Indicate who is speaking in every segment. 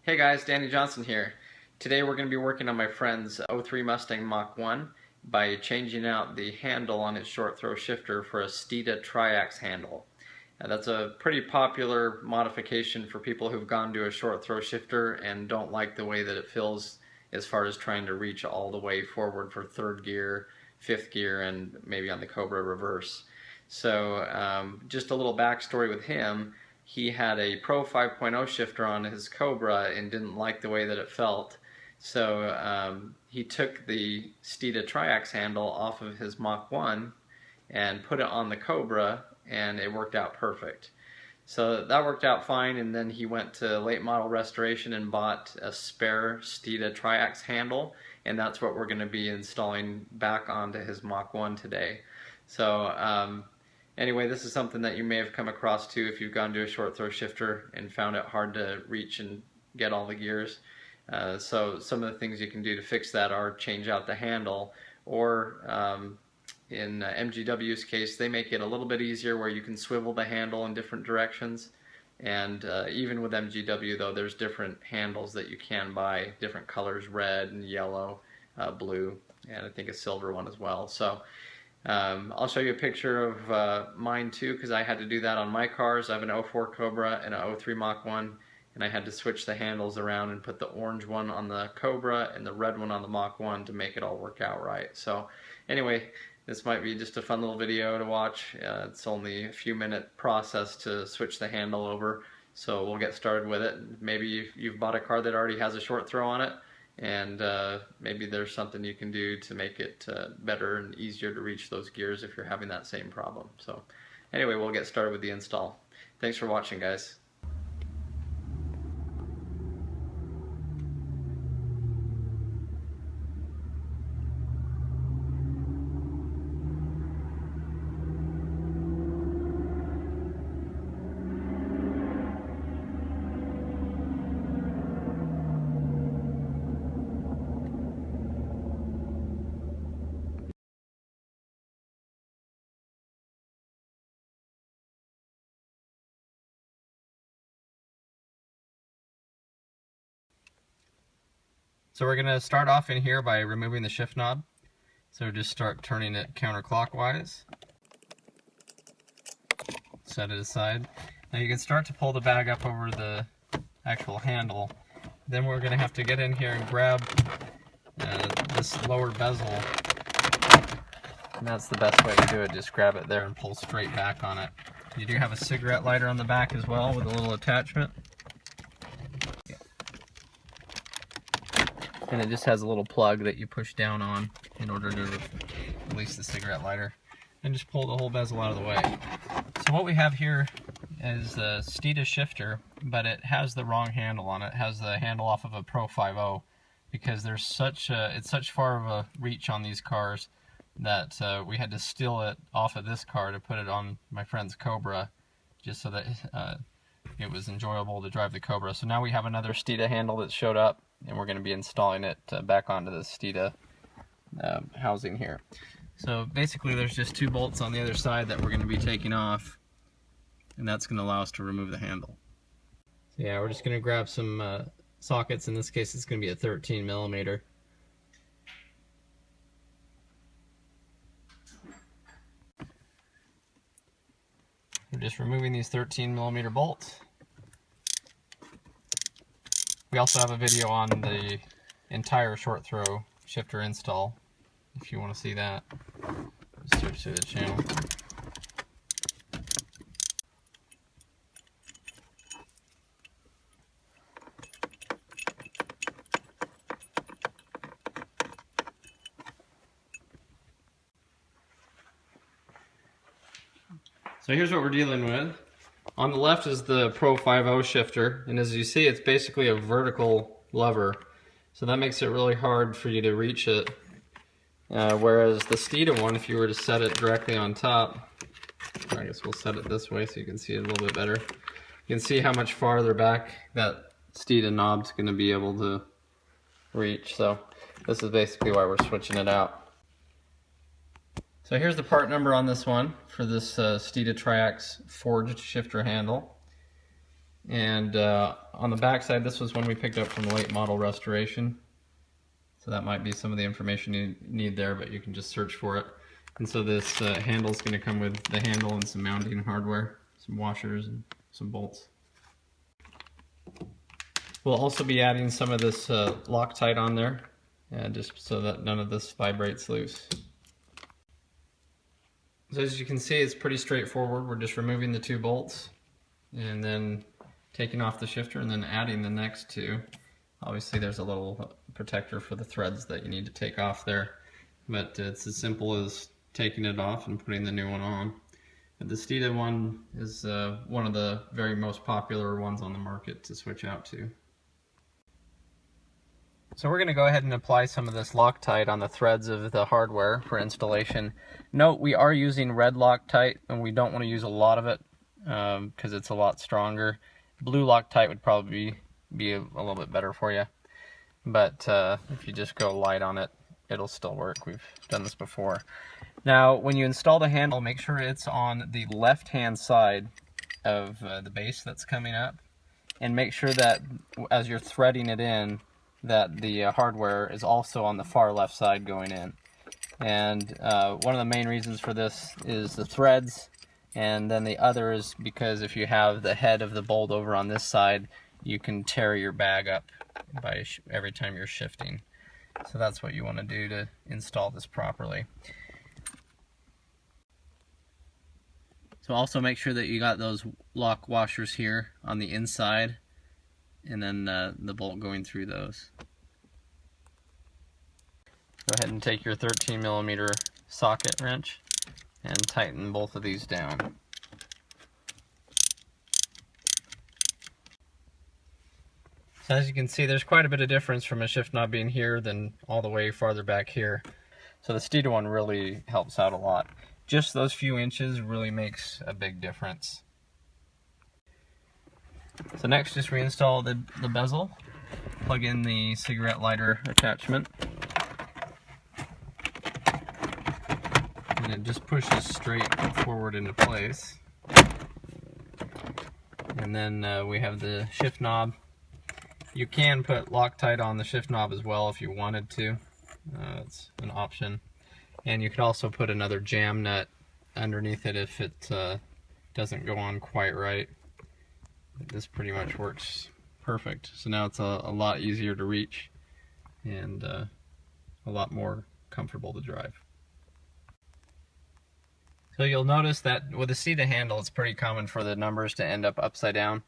Speaker 1: Hey guys, Danny Johnson here. Today we're going to be working on my friend's 03 Mustang Mach 1 by changing out the handle on its short throw shifter for a Steeda Tri-ax handle. That's a pretty popular modification for people who've gone to a short throw shifter and don't like the way that it feels as far as trying to reach all the way forward for third gear, fifth gear, and maybe on the Cobra reverse. So just a little backstory with him. He had a Pro 5.0 shifter on his Cobra and didn't like the way that it felt. So he took the Steeda Tri-ax handle off of his Mach 1 and put it on the Cobra, and it worked out perfect. So that worked out fine, and then he went to late model restoration and bought a spare Steeda Tri-ax handle, and that's what we're going to be installing back onto his Mach 1 today. So anyway, this is something that you may have come across too if you've gone to a short throw shifter and found it hard to reach and get all the gears. So some of the things you can do to fix that are change out the handle, or in MGW's case, they make it a little bit easier where you can swivel the handle in different directions. And even with MGW though, there's different handles that you can buy, different colors, red and yellow, blue, and I think a silver one as well. So I'll show you a picture of mine too, because I had to do that on my cars. I have an 04 Cobra and a 03 Mach 1, and I had to switch the handles around and put the orange one on the Cobra and the red one on the Mach 1 to make it all work out right. So anyway, this might be just a fun little video to watch. It's only a few minute process to switch the handle over, so we'll get started with it. Maybe you've bought a car that already has a short throw on it, and maybe there's something you can do to make it better and easier to reach those gears if you're having that same problem. So anyway, we'll get started with the install. Thanks for watching, guys. So we're going to start off in here by removing the shift knob. So just start turning it counterclockwise. Set it aside. Now you can start to pull the bag up over the actual handle. Then we're going to have to get in here and grab this lower bezel. And that's the best way to do it. Just grab it there and pull straight back on it. You do have a cigarette lighter on the back as well with a little attachment. And it just has a little plug that you push down on in order to release the cigarette lighter, and just pull the whole bezel out of the way. So what we have here is the Steeda shifter, but it has the wrong handle on it. It has the handle off of a Pro 5.0 because there's it's such far of a reach on these cars that we had to steal it off of this car to put it on my friend's Cobra, just so that it was enjoyable to drive the Cobra. So now we have another Steeda handle that showed up, and we're going to be installing it back onto the Steeda housing here. So basically there's just two bolts on the other side that we're going to be taking off, and that's going to allow us to remove the handle. So yeah, we're just going to grab some sockets. In this case it's going to be a 13 millimeter. We're just removing these 13 millimeter bolts. We also have a video on the entire short throw shifter install, if you want to see that. Just search through the channel. So here's what we're dealing with. On the left is the Pro 5.0 shifter, and as you see, it's basically a vertical lever, so that makes it really hard for you to reach it. Whereas the Steeda one, if you were to set it directly on top, I guess we'll set it this way so you can see it a little bit better. You can see how much farther back that Steeda knob's going to be able to reach. So this is basically why we're switching it out. So here's the part number on this one for this Steeda Tri-ax forged shifter handle. And on the back side, this was one we picked up from late model restoration. So that might be some of the information you need there, but you can just search for it. And so this handle is going to come with the handle and some mounting hardware, some washers and some bolts. We'll also be adding some of this Loctite on there, just so that none of this vibrates loose. So as you can see, it's pretty straightforward. We're just removing the 2 bolts and then taking off the shifter and then adding the next 2. Obviously there's a little protector for the threads that you need to take off there, but it's as simple as taking it off and putting the new one on. And the Steeda one is one of the very most popular ones on the market to switch out to. So we're going to go ahead and apply some of this Loctite on the threads of the hardware for installation. Note, we are using red Loctite, and we don't want to use a lot of it because it's a lot stronger. Blue Loctite would probably be a little bit better for you, but if you just go light on it, it'll still work. We've done this before. Now, when you install the handle, make sure it's on the left-hand side of the base that's coming up, and make sure that as you're threading it in, that the hardware is also on the far left side going in. And one of the main reasons for this is the threads, and then the other is because if you have the head of the bolt over on this side, you can tear your bag up by every time you're shifting. So that's what you want to do to install this properly. So also make sure that you got those lock washers here on the inside, and then the bolt going through those. Go ahead and take your 13mm socket wrench and tighten both of these down. So as you can see, there's quite a bit of difference from a shift knob being here than all the way farther back here. So the Steeda one really helps out a lot. Just those few inches really makes a big difference. So next, just reinstall the bezel, plug in the cigarette lighter attachment, and it just pushes straight forward into place. And then we have the shift knob. You can put Loctite on the shift knob as well if you wanted to. It's an option. And you could also put another jam nut underneath it if it doesn't go on quite right. This pretty much works perfect. So now it's a lot easier to reach and a lot more comfortable to drive. So you'll notice that with the Steeda handle, it's pretty common for the numbers to end up upside down.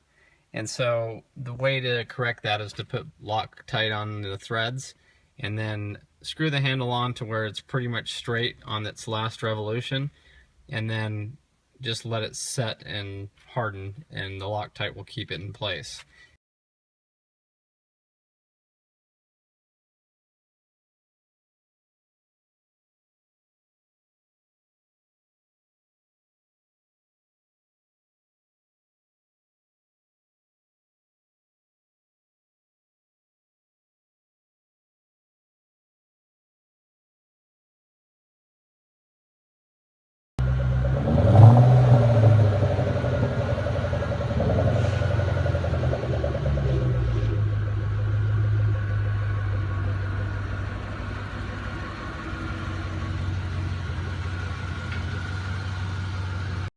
Speaker 1: And so the way to correct that is to put Loctite on the threads and then screw the handle on to where it's pretty much straight on its last revolution, and then just let it set and harden, and the Loctite will keep it in place.